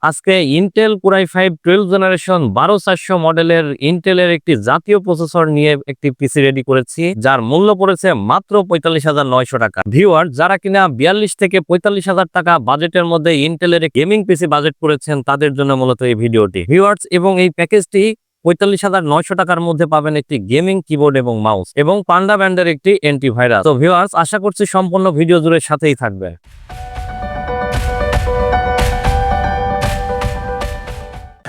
আজকে Intel Core i5 12 generation 12400 মডেলের ইন্টেলের একটি জাতীয় প্রসেসর নিয়ে একটি পিসি রেডি করেছি, যার মূল্য পড়েছে মাত্র 45,900 টাকা। ভিউয়ার, যারা কিনা 42 থেকে 45,000 টাকা বাজেটের মধ্যে ইন্টেলের গেমিং পিসি বাজেট করেছেন তাদের জন্য মূলত এই ভিডিওটি। ভিউয়ার্স, এবং এই প্যাকেজটি 45,900 টাকার মধ্যে পাবেন একটি গেমিং কিবোর্ড এবং মাউস এবং পান্ডা ব্র্যান্ডের একটি অ্যান্টিভাইরাস। তো ভিউয়ার্স, আশা করছি সম্পূর্ণ ভিডিও জুড়ে সাথেই থাকবে।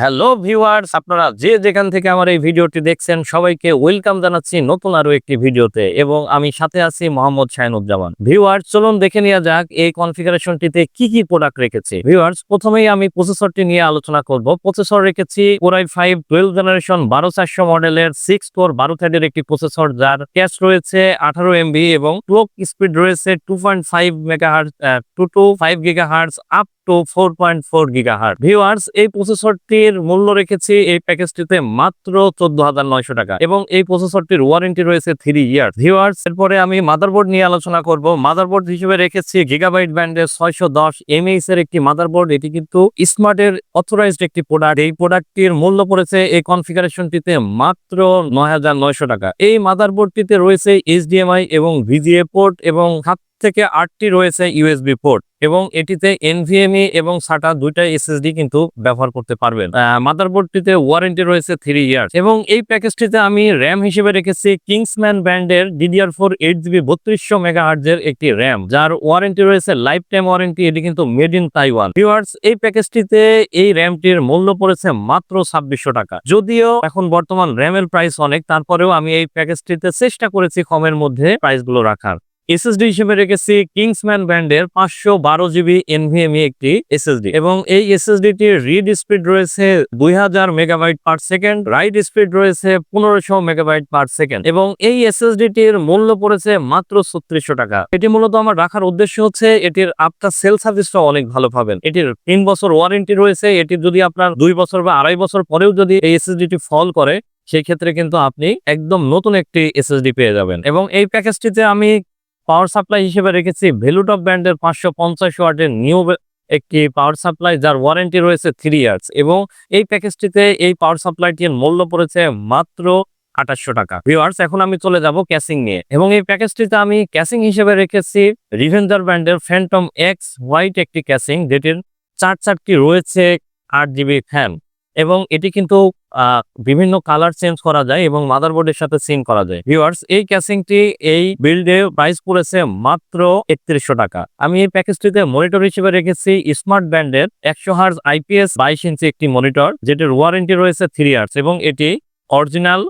হ্যালো ভিউয়ার্স, আপনারা যে যেখান থেকে আমার এই ভিডিওটি দেখছেন সবাইকে ওয়েলকাম জানাচ্ছি নতুন আরো একটি ভিডিওতে, এবং আমি সাথে আছি মোহাম্মদ শাহিনুজ্জামান। ভিউয়ার্স, চলুন দেখে নেওয়া যাক এই কনফিগারেশনটিতে কি কি প্রোডাক্ট রেখেছি। ভিউয়ার্স, প্রথমেই আমি প্রসেসরটি নিয়ে আলোচনা করব। প্রসেসর রেখেছি Core i5 12 জেনারেশন 12400 মডেলের 6 কোর 12 থ্রেডের একটি প্রসেসর, যার ক্যাশ রয়েছে 18 MB এবং ক্লক স্পিড রয়েছে 2.5 megahertz to 5 gigahertz up to 4.4 gigahertz. Viewers, এই প্রসেসরটির মূল্য রেখেছি এই প্যাকেজটিতে মাত্র 14,900 টাকা এবং এই প্রসেসরটির ওয়ারেন্টি রয়েছে 3 ইয়ার। ভিউয়ার্স, এরপরে আমি মাদারবোর্ড নিয়ে আলোচনা করব। মাদারবোর্ড হিসেবে রেখেছি গিগাবাইট ব্র্যান্ডের 610 mAh এর একটি মাদারবোর্ড। এটি কিন্তু স্মার্টের অথরাইজড একটি প্রোডাক্ট। এই প্রোডাক্টটির মূল্য পড়েছে এই কনফিগারেশনটিতে মাত্র 9,900 টাকা। এই মাদারবোর্ডটিতে রয়েছে HDMI এবং VGA পোর্ট এবং 7 থেকে 8টি রয়েছে USB পোর্ট, এবং এটিতে NVMe এবং SATA দুইটা SSD কিন্তু ব্যবহার করতে পারবেন। মাদারবোর্ডটিতে ওয়ারেন্টি রয়েছে 3 ইয়ার এবং এই প্যাকেজটিতে আমি র্যাম হিসেবে রেখেছি কিংসম্যান ব্র্যান্ডের DDR4 8GB 3200 মেগাহার্টজ এর একটি র্যাম, যার ওয়ারেন্টি রয়েছে লাইফ টাইম ওয়ারেন্টি। এটি কিন্তু মেড ইন তাইওয়ান। ভিউয়ার্স, এই প্যাকেজটিতে এই র্যামটির মূল্য পড়েছে মাত্র 2600 টাকা। যদিও এখন বর্তমান র্যামের প্রাইস অনেক, তারপরেও আমি এই প্যাকেজটিতে চেষ্টা করেছি কমের মধ্যে প্রাইসগুলো রাখার। SSD হিসেবে রেখেছি কিংসম্যান ব্র্যান্ডের 512GB NVMe একটি SSD, এবং এই SSD-টির রিড স্পিড রয়েছে 2000 megabyte per second, right speed রয়েছে 1500 মেগাবাইট পার সেকেন্ড, এবং এই SSD-টির মূল্য পড়েছে মাত্র 3600 টাকা। এটি মূলত আমার রাখার উদ্দেশ্য হচ্ছে এটির আফটার সেল সার্ভিসটা অনেক ভালো পাবেন। এটির 3 বছর ওয়ারেন্টি রয়েছে। এটি যদি আপনার 2 বছর বা 2.5 বছর পরেও যদি এই SSD-টি ফল করে, সেই ক্ষেত্রে কিন্তু আপনি একদম নতুন একটি SSD পেয়ে যাবেন। এবং এই প্যাকেজটিতে আমি পাওয়ার সাপ্লাই হিসেবে রেখেছি ভ্যালুটপ ব্র্যান্ডের 550 ওয়াটের নিউ একটি পাওয়ার সাপ্লাই, যার ওয়ারেন্টি রয়েছে 3 ইয়ার্স, এবং এই প্যাকেজটিতে এই পাওয়ার সাপ্লাইটির মূল্য পড়েছে মাত্র 2800 টাকা। ভিউয়ার্স, এখন আমি চলে যাব ক্যাসিং নিয়ে, এবং এই প্যাকেজটিতে আমি ক্যাসিং হিসেবে রেখেছি রিভেঞ্জার ব্র্যান্ডের ফ্যান্টম এক্স হোয়াইট একটি ক্যাসিং, যেটির 4টি রয়েছে 8GB ফ্যান, এবং এটি কিন্তু বিভিন্ন কালার চেঞ্জ করা যায় এবং মাদারবোর্ডের সাথে সিন করা যায়। ভিউয়ার্স, এই ক্যাসিংটি এই বিল্ডে প্রাইস পড়েছে মাত্র 3100 টাকা। আমি এই প্যাকেজটিতে মনিটর হিসেবে রেখেছি স্মার্ট ব্র্যান্ডের 100 হার্জ IPS 22 ইঞ্চি একটি মনিটর, যেটির ওয়ারেন্টি রয়েছে 3 ইয়ার্স, এবং এটি অরিজিনাল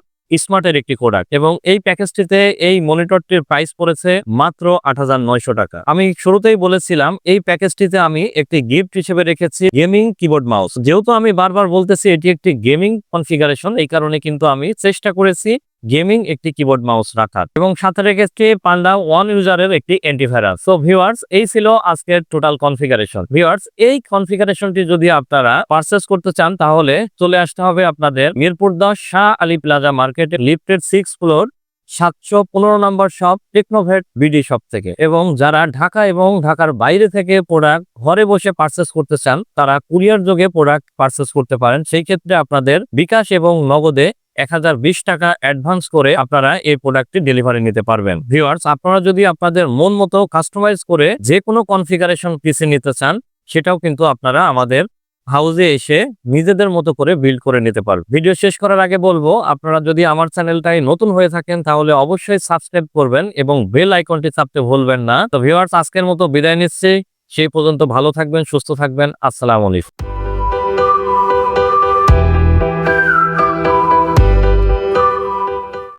স্মার্টের একটি প্রোডাক্ট, এবং এই প্যাকেজটিতে এই মনিটরটির প্রাইস পড়েছে মাত্র 8,900 টাকা। আমি শুরুতেই বলেছিলাম এই প্যাকেজটিতে আমি একটি গিফট হিসেবে রেখেছি গেমিং কিবোর্ড মাউস। যেহেতু আমি বারবার বলতেছি এটি একটি গেমিং কনফিগারেশন, এই কারণে কিন্তু আমি চেষ্টা করেছি গেমিং একটি কিবোর্ড মাউস রাখার, এবং সাথে রেখেছি পান্ডা ওয়ান ইউজারের একটি অ্যান্টিভাইরাস। সো ভিউয়ার্স, এই ছিল আজকের টোটাল কনফিগারেশন। ভিউয়ার্স, এই কনফিগারেশনটি যদি আপনারা পারচেজ করতে চান তাহলে চলে আসতে হবে আপনাদের মিরপুর 10 শাহ আলী প্লাজা মার্কেটে লিফটেড 6 ফ্লোর 715 নম্বর শপ টেকনোভেট বিডি শপ থেকে। এবং যারা ঢাকা এবং ঢাকার বাইরে থেকে প্রোডাক্ট ঘরে বসে পারচেজ করতে চান তারা কুরিয়ার যোগে প্রোডাক্ট পারচেজ করতে পারেন। সেই ক্ষেত্রে আপনাদের বিকাশ এবং নগদে 1020 টাকা অ্যাডভান্স করে আপনারা এই প্রোডাক্টটি ডেলিভারি নিতে পারবেন। ভিউয়ার্স, আপনারা যদি আপনাদের মন মতো কাস্টমাইজ করে যে কোনো কনফিগারেশন পিসি নিতে চান, সেটাও কিন্তু আপনারা আমাদের হাউসে এসে নিজেদের মতো করে বিল্ড করে নিতে পারবেন। ভিডিও শেষ করার আগে বলবো, আপনারা যদি আমার চ্যানেলটাই নতুন হয়ে থাকেন তাহলে অবশ্যই সাবস্ক্রাইব করবেন এবং বেল আইকনটি চাপতে ভুলবেন না। তো ভিউয়ার্স, আজকের মতো বিদায় নিচ্ছি। সেই পর্যন্ত ভালো থাকবেন, সুস্থ থাকবেন। আসসালামু আলাইকুম।